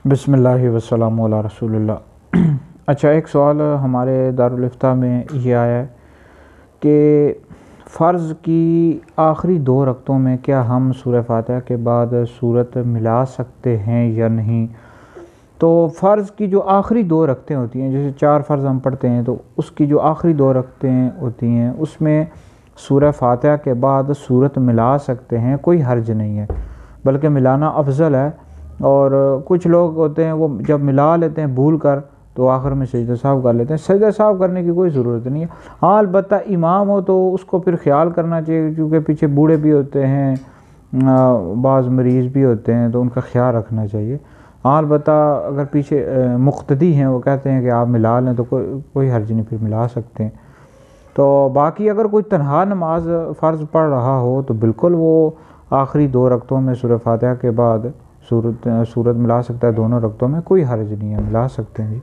بسم اللہ والسلام علی رسول اللہ۔ اچھا، ایک سوال ہمارے دارالفتہ میں یہ آیا ہے کہ فرض کی آخری 2 رکعتوں میں کیا ہم سورہ فاتحہ کے بعد سورت ملا سکتے ہیں یا نہیں؟ تو فرض کی جو آخری 2 رکعتیں ہوتی ہیں، جیسے 4 فرض ہم پڑھتے ہیں تو اس کی جو آخری 2 رکعتیں ہوتی ہیں اس میں سورہ فاتحہ کے بعد سورت ملا سکتے ہیں، کوئی حرج نہیں ہے، بلکہ ملانا افضل ہے۔ اور کچھ لوگ ہوتے ہیں وہ جب ملا لیتے ہیں بھول کر تو آخر میں سجدہ سہو کر لیتے ہیں۔ سجدہ سہو کرنے کی کوئی ضرورت نہیں ہے، ہاں البتہ امام ہو تو اس کو پھر خیال کرنا چاہیے، کیونکہ پیچھے بوڑھے بھی ہوتے ہیں، بعض مریض بھی ہوتے ہیں، تو ان کا خیال رکھنا چاہیے۔ ہاں البتہ اگر پیچھے مقتدی ہیں، وہ کہتے ہیں کہ آپ ملا لیں تو کوئی حرج نہیں، پھر ملا سکتے ہیں۔ تو باقی اگر کوئی تنہا نماز فرض پڑھ رہا ہو تو بالکل وہ آخری 2 رکعتوں میں سورہ فاتحہ کے بعد سورت ملا سکتا ہے، دونوں رکعتوں میں کوئی حرج نہیں ہے، ملا سکتے ہیں جی۔